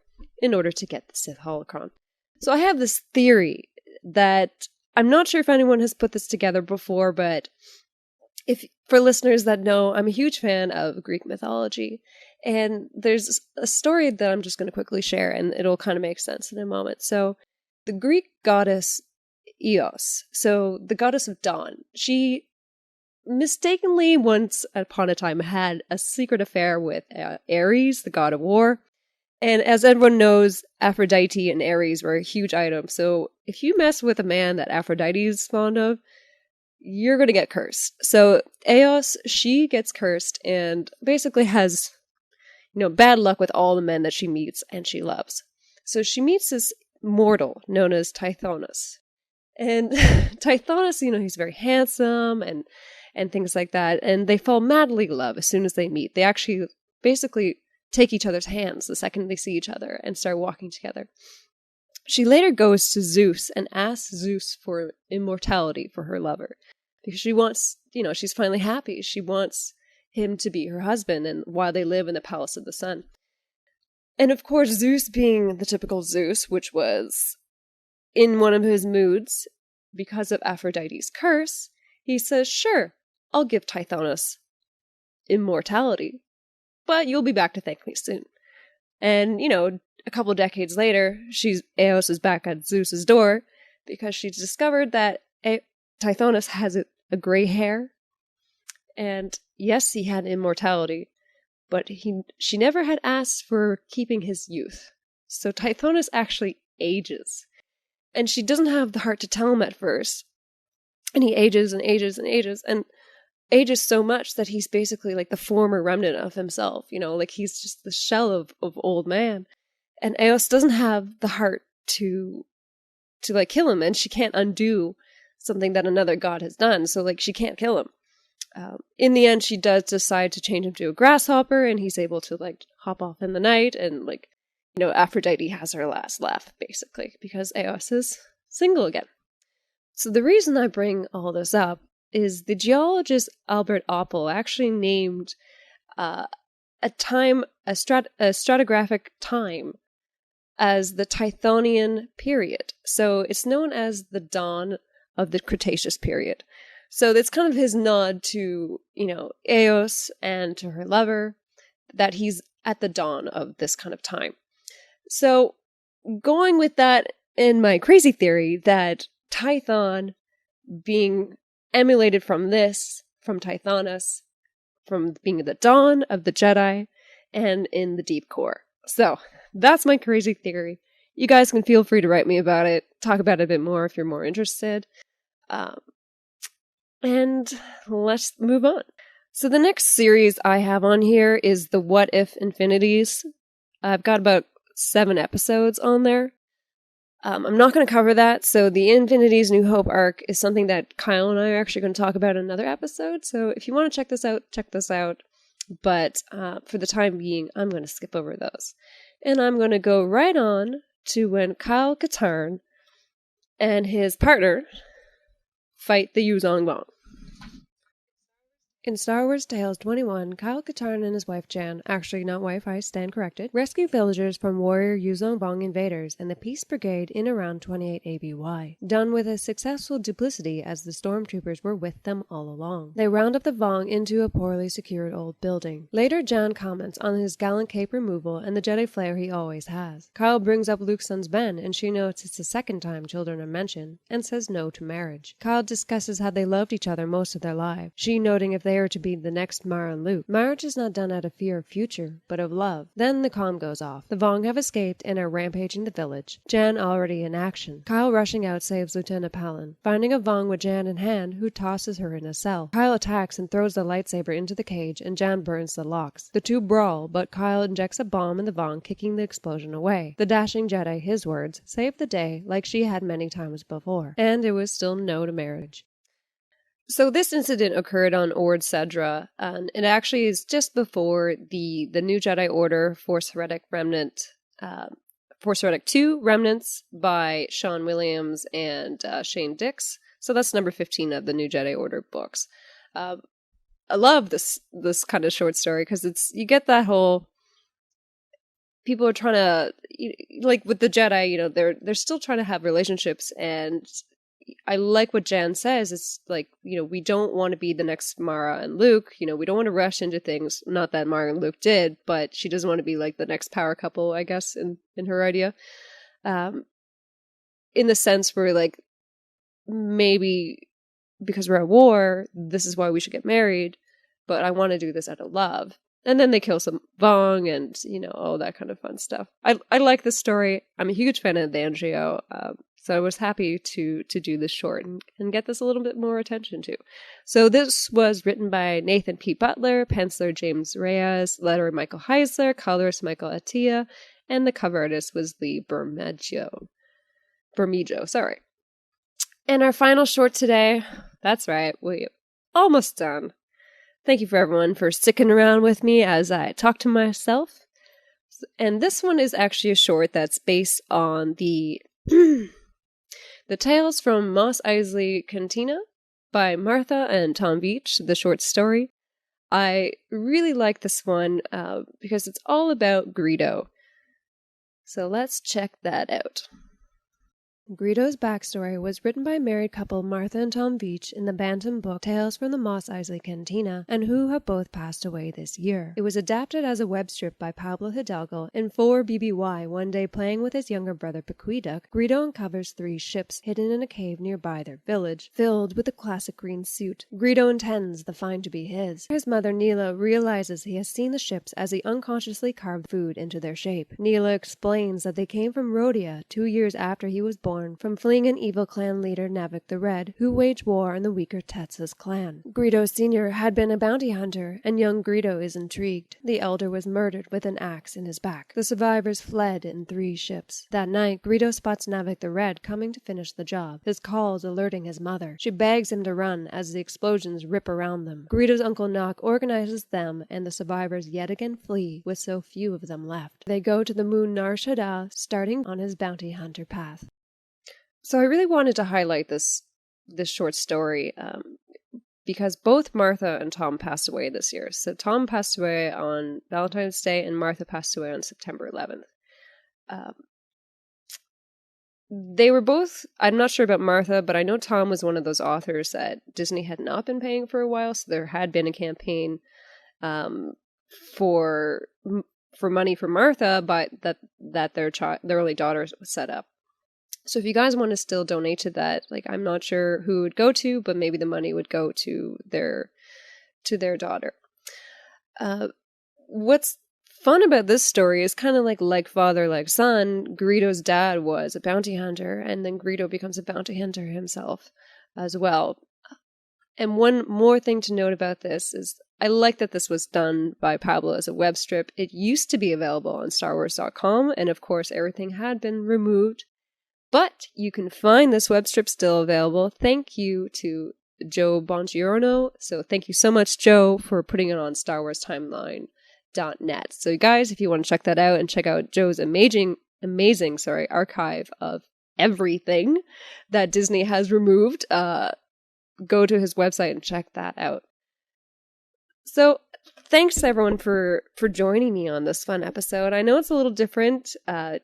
in order to get the Sith holocron. So I have this theory that I'm not sure if anyone has put this together before, but if for listeners that know, I'm a huge fan of Greek mythology, and there's a story that I'm just going to quickly share, and it'll kind of make sense in a moment. So the Greek goddess Eos, so the goddess of dawn, she mistakenly once upon a time had a secret affair with Ares, the god of war. And as everyone knows, Aphrodite and Ares were a huge item. So if you mess with a man that Aphrodite is fond of, you're going to get cursed. So Eos, she gets cursed and basically has, bad luck with all the men that she meets and she loves. So she meets this mortal known as Tithonus. And Tithonus, he's very handsome and things like that. And they fall madly in love as soon as they meet. They actually basically take each other's hands the second they see each other and start walking together. She later goes to Zeus and asks Zeus for immortality for her lover because she wants, she's finally happy. She wants him to be her husband and while they live in the palace of the sun. And of course, Zeus being the typical Zeus, which was in one of his moods because of Aphrodite's curse, he says, sure, I'll give Tithonus immortality, but you'll be back to thank me soon. And, a couple decades later, Eos is back at Zeus's door because she's discovered that Tithonus has a gray hair. And yes, he had immortality, but she never had asked for keeping his youth. So Tithonus actually ages. And she doesn't have the heart to tell him at first. And he ages and ages and ages. And ages so much that he's basically like the former remnant of himself, he's just the shell of old man. And Eos doesn't have the heart to kill him, and she can't undo something that another god has done, so she can't kill him. In the end, she does decide to change him to a grasshopper, and he's able to hop off in the night, and Aphrodite has her last laugh, basically, because Eos is single again. So the reason I bring all this up is the geologist Albert Oppel actually named a stratigraphic time as the Tithonian period. So it's known as the dawn of the Cretaceous period. So that's kind of his nod to, Eos and to her lover, that he's at the dawn of this kind of time. So going with that in my crazy theory that Tython being emulated from Tithonus, from being the dawn of the Jedi, and in the deep core. So, that's my crazy theory. You guys can feel free to write me about it, talk about it a bit more if you're more interested. And let's move on. So the next series I have on here is the What If Infinities. I've got about 7 episodes on there. I'm not going to cover that, so the Infinities New Hope arc is something that Kyle and I are actually going to talk about in another episode, so if you want to check this out. But for the time being, I'm going to skip over those. And I'm going to go right on to when Kyle Katarn and his partner fight the Yuuzhan Vong. In Star Wars Tales 21, Kyle Katarn and his wife Jan, actually not wife, I stand corrected, rescue villagers from warrior Yuuzhan Vong invaders and the Peace Brigade in around 28 ABY, done with a successful duplicity as the stormtroopers were with them all along. They round up the Vong into a poorly secured old building. Later, Jan comments on his gallant cape removal and the Jedi flair he always has. Kyle brings up Luke's son's Ben, and she notes it's the second time children are mentioned, and says no to marriage. Kyle discusses how they loved each other most of their lives, she noting if they are to be the next Mara and Luke. Marriage is not done out of fear of future, but of love. Then the comm goes off. The Vong have escaped and are rampaging the village. Jan already in action. Kyle rushing out saves Lieutenant Palin, finding a Vong with Jan in hand, who tosses her in a cell. Kyle attacks and throws the lightsaber into the cage, and Jan burns the locks. The two brawl, but Kyle injects a bomb in the Vong, kicking the explosion away. The dashing Jedi, his words, saved the day like she had many times before. And it was still no to marriage. So this incident occurred on Ord Sedra, and it actually is just before the New Jedi Order Force Heretic Remnant, Force Heretic 2 Remnants by Sean Williams and Shane Dix. So that's number 15 of the New Jedi Order books. I love this kind of short story because you get that whole people are trying to, like with the Jedi, they're still trying to have relationships, and I like what Jan says. It's like, we don't want to be the next Mara and Luke. We don't want to rush into things. Not that Mara and Luke did, but she doesn't want to be like the next power couple, I guess, in her idea. In the sense where, like, maybe because we're at war, this is why we should get married, but I want to do this out of love. And then they kill some Vong and, all that kind of fun stuff. I like this story. I'm a huge fan of Banjo. So I was happy to do this short and get this a little bit more attention to. So this was written by Nathan P. Butler, penciler James Reyes, letterer Michael Heisler, colorist Michael Attia, and the cover artist was Lee Bermejo, sorry. And our final short today, that's right, we're almost done. Thank you for everyone for sticking around with me as I talk to myself. And this one is actually a short that's based on the The Tales from Mos Eisley Cantina by Martha and Tom Veitch, the short story. I really like this one because it's all about Greedo. So let's check that out. Greedo's backstory was written by married couple Martha and Tom Veitch in the Bantam book Tales from the Mos Eisley Cantina, and who have both passed away this year. It was adapted as a web strip by Pablo Hidalgo, and for BBY, one day playing with his younger brother Paquiduck, Greedo uncovers 3 ships hidden in a cave nearby their village, filled with a classic green suit. Greedo intends the find to be his. His mother Neela realizes he has seen the ships as he unconsciously carved food into their shape. Neela explains that they came from Rhodia 2 years after he was born, from fleeing an evil clan leader Navik the Red, who waged war on the weaker Tetsa's clan. Greedo Sr. had been a bounty hunter, and young Greedo is intrigued. The elder was murdered with an axe in his back. The survivors fled in 3 ships. That night, Greedo spots Navik the Red coming to finish the job, his calls alerting his mother. She begs him to run as the explosions rip around them. Greedo's Uncle Nock organizes them, and the survivors yet again flee, with so few of them left. They go to the moon Nar Shaddaa, starting on his bounty hunter path. So I really wanted to highlight this short story because both Martha and Tom passed away this year. So Tom passed away on Valentine's Day and Martha passed away on September 11th. They were both, I'm not sure about Martha, but I know Tom was one of those authors that Disney had not been paying for a while, so there had been a campaign for money for Martha, but that their only daughter was set up. So if you guys want to still donate to that, like, I'm not sure who it would go to, but maybe the money would go to their daughter. What's fun about this story is kind of like father, like son. Greedo's dad was a bounty hunter, and then Greedo becomes a bounty hunter himself as well. And one more thing to note about this is I like that this was done by Pablo as a web strip. It used to be available on StarWars.com, and of course everything had been removed. But you can find this web strip still available. Thank you to Joe Bongiorno. So thank you so much, Joe, for putting it on StarWarsTimeline.net. So guys, if you want to check that out and check out Joe's amazing archive of everything that Disney has removed, go to his website and check that out. So thanks everyone for joining me on this fun episode. I know it's a little different.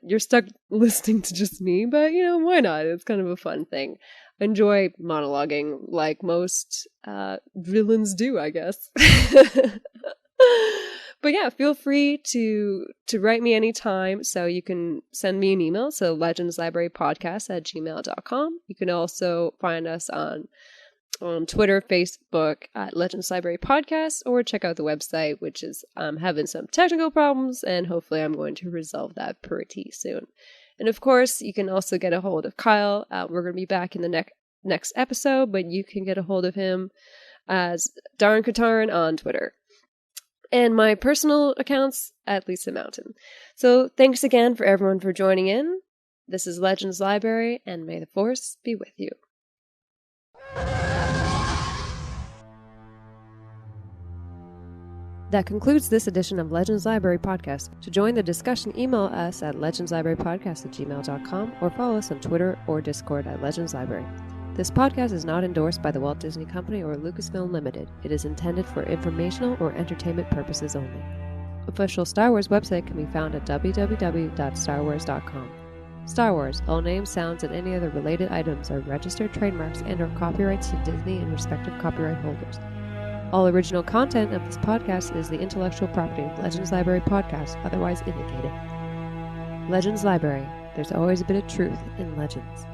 You're stuck listening to just me, but why not? It's kind of a fun thing. I enjoy monologuing like most villains do, I guess. But yeah, feel free to write me anytime. So you can send me an email. So legendslibrarypodcast@gmail.com. You can also find us on Twitter, Facebook at Legends Library Podcast, or check out the website, which is having some technical problems, and hopefully I'm going to resolve that pretty soon. And of course, you can also get a hold of Kyle. We're going to be back in the next episode, but you can get a hold of him as Darn Katarin on Twitter. And my personal accounts at Lisa Mountain. So thanks again for everyone for joining in. This is Legends Library, and may the Force be with you. That concludes this edition of Legends Library Podcast. To join the discussion, email us at legendslibrarypodcast@gmail.com or follow us on Twitter or Discord at Legends Library. This podcast is not endorsed by the Walt Disney Company or Lucasfilm Limited. It is intended for informational or entertainment purposes only. Official Star Wars website can be found at www.starwars.com. Star Wars, all names, sounds, and any other related items are registered trademarks and/or copyrights to Disney and respective copyright holders. All original content of this podcast is the intellectual property of Legends Library Podcast, otherwise indicated. Legends Library. There's always a bit of truth in legends.